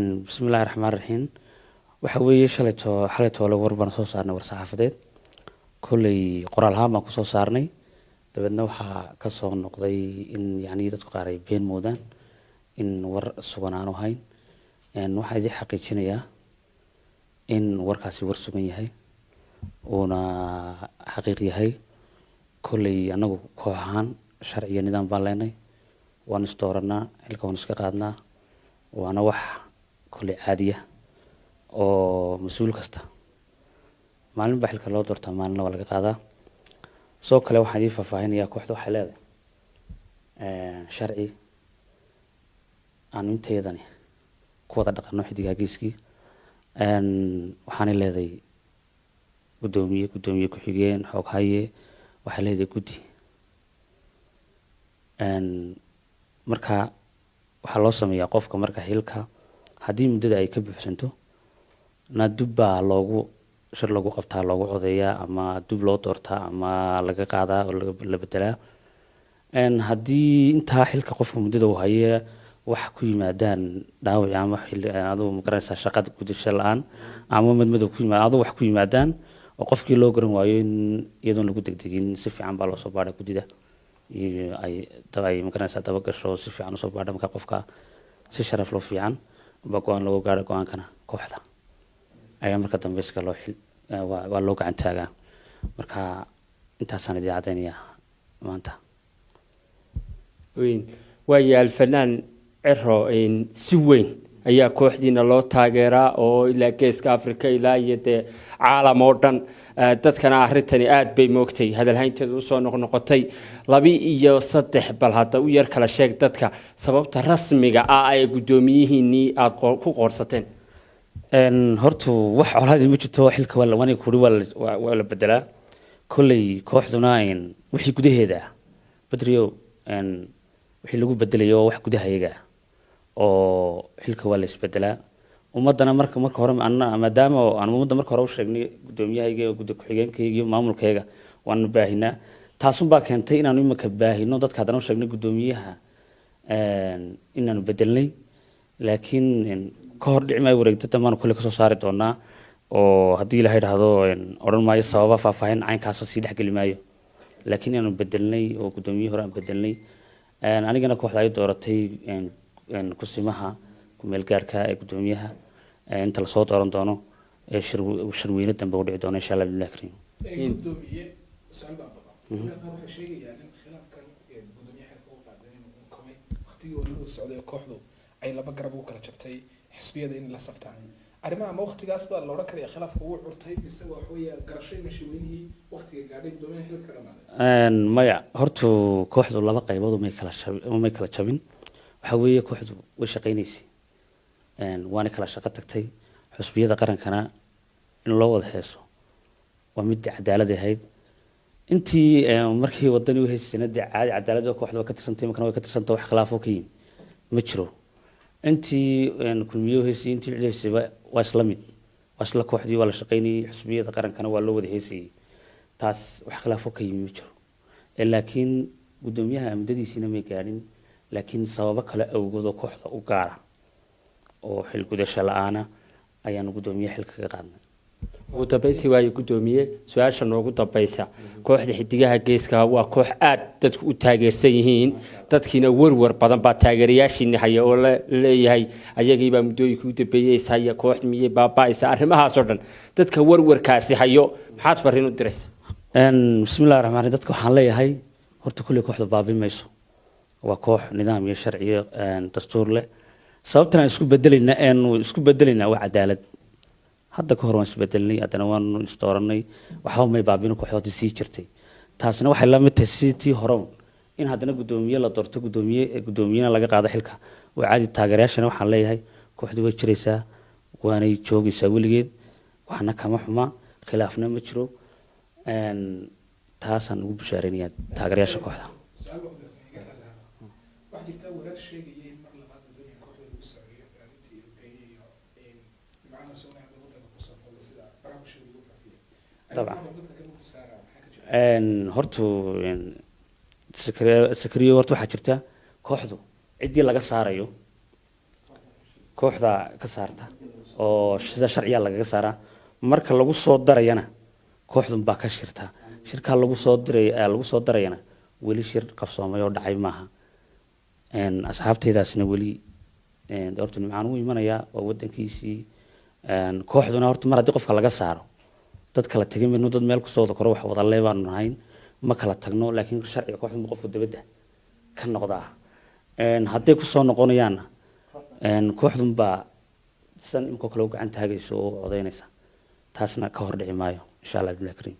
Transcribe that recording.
بسم الله الرحمن الرحيم وحوي حلتو لو وربنا soo saarnay war saxaafadeed kulay qoraal ahaan baan ku soo saarnay dabadna waxa ka soo noqday in yani dadku qaar ay been moodaan in war sugan aanu hayn waxa ay xaqiijinayaa in warkaasi war sugan yahay una xaqiiqi yahay kulay anagu kooxahan sharciyo nidaam baan leenahay waan istooranaa xilka waan iska qaadnaa waana wax kulay caadiya oo mas'uul kasta maalin baa xilka loo doortaa maalin waa laga qaadaa soo kale waxaan idin faahfaahinayaa kooxda waxay leedahay sharci aan inteedani ku wada dhaqano Xidigaha Geeskii waxaan leedahay gudoomiye ku xigeen xog haye waxay leedahay guddi marka waxa loo sameeyaa qofka marka xilka hadii muddada ay ka buuxsanto na dubba loogu shir lagu qabtaa loogu codeeyaa ama dub loo doortaa ama laga qaadaa oo la bedelaa hadii inta xilka qofka muddada uu hayo wax ku yimaadaan dhaawac ama adoo magaraysa shaqada gudasho la'aan ama madmadow ku yimaado wax ku yimaadaan oo qofkii loo garan waayo in iyadoo lagu degdegin si fiican baa loo soo baaray gudida ay magaraysa daba gasho si fiican u soo baaray marka qofka si sharaf loo fiican go'aan lagu gaaro go'aankana kooxda ayaa marka dambe iska loo xil waa loo gacan taagaa marka intaasaan idin cadeynaya maanta ويا الفنان عرو إن سوين أيها كوحدنا لو تاجرا أو إلى كيس أفريقيا إلى يد عالم مودرن تذكر أهرتني آد بموقتي هذا الحين تدوسون نقطي لبي يصدح بالهذا ويركل الشيء تذكر سبب الرسمي أي قدوميه إني أقول قرصتين إن هرتو وح على هذه المجتمع حلك ولا واني كوري ولا بدلا كل كوحدنا إن وحي قده هذا بدريو إن wixii lagu bedelayo wax gudahayaga oo xilka waa la isbedelaa umadana marka hore maadaama aan umada marka hore u sheegnay gudoomiyahayga iyo guddo ku xigeenkayga iyo maamulkayga waan baahinaa taasun baa keentay inaan imika baahino dadka hadana u sheegnay gudoomiyaha inaan bedelnay laakiin ka hor dhicmay wareegtada maan kule ka soo saari doonaa oo hadii ilaahay raahdo oran maayo sababa faahfaahin caynkaas si dhaxgali maayo laakiin inaan bedelnay oo gudoomiyaha hore aan bedelnay anigana kooxda ay dooratay kusimaha ku meel gaarka ee gudoomiyaha inta la soo dooran doono shirweyne dambe u dhici doono insha Allah billaah kareem gudoomiye su'aal baa qaba waxa sheegayaan in khilaafkan gudoomiyaha uu qaaday inuu kamay waqtigii uu socday kooxdu ay laba garab u kala jabtay xisbiyada in la saftaan arrimaha ma waqtigaas baa la oran karay khilaafku uu curtay isagoo wax weeyaan garashay mashruucii waqtiga gaadhay gudoomiyaha xilka dhamaaday maya hortu kooxdu laba qaybood ma kala jabin waxa weeye kooxdu way shaqeynaysay waana kala shaqo tagtay xusbiyada qarankana in loo wada heeso waa mid cadaalad ahayd intii markii wadani u heysayna cadaalad kooxdu ka tirsantay markana way ka tirsantay wax khilaaf oo ka yimid ma jiro intii kulmiyo heysay intii ciidaysay waa isla mid waa isla kooxdii waa la shaqeynay xusbiyada qarankana waa loo wada heysay taas wax khilaaf oo ka yimid ma jiro laakiin gudoomiyaha amdadiisina ma gaarin laakiin sababo kale awgood oo kooxda u gaara oo xil gudasho la'aana ayaan gudoomiyaha xilka ka qaadnay ugu dambeyntii waa gudoomiye su'aasha noogu dambaysa kooxda Xidigaha Geeska waa koox aad dadku u taageersan yihiin dadkiina warwar badan baa taageerayaashiina haya oo leeyahay ayagiiba muddooyinkii u dambeeyay haya koox miyay baabaaysa arrimahaas oo dhan dadka warwarkaasi hayo maxaad fariin u diraysaa bismillaah rahmaan dadka waxaan leeyahay horta kulli kooxda baabi mayso waa koox nidaam iyo sharci iyo dastuur leh sababtana isku bedelayna waa cadaalad hadda ka hor waan isbedelnay hadana waan istooranay waxa may baabino kooxdoodii sii jirtay taasina waxay la mid tahay sidii hore in hadana gudoomiye la doorto gudoomiyana laga qaado xilka oo caadi taageerayaashana waxaan leeyahay kooxdu way jiraysaa waanay joogaysaa weligeed waxna kama xuma khilaafna ma jiro taasaan ugu bushaareynaya taageerayaasha kooxda wax jirta warar sheegayay mar labaad in kooxda lagu saaciyo intii uu geeyay macna Soomaaliya wadada ku soo foolay sida barnaamijka lagu faafiyo طبعا hortu sakariyo hortu waxa jirta kooxdu cidii laga saarayo kooxda ka saarta oo sida sharciya lagaga saaraa marka lagu soo darayana kooxdan baa ka shirta shirka lagu soo darayana weli shir qabsoomay oo dhacay maaha asxaabteydaasna weli horta nimcaan u imanaya waa wadankiisii kooxduna horta mar haddii qofka laga saaro dad kala tegin mayno dad meel kusoo wada koro wax wada lee baanu nahayn ma kala tagno laakiin sharciga kooxdan qofka dabadda ka noqdaa hadday kusoo noqonayaanna kooxdan baa san imkoo kale u gacan taagayso oo codaynaysa taasna ka hor dhici maayo insha allah billahi kariim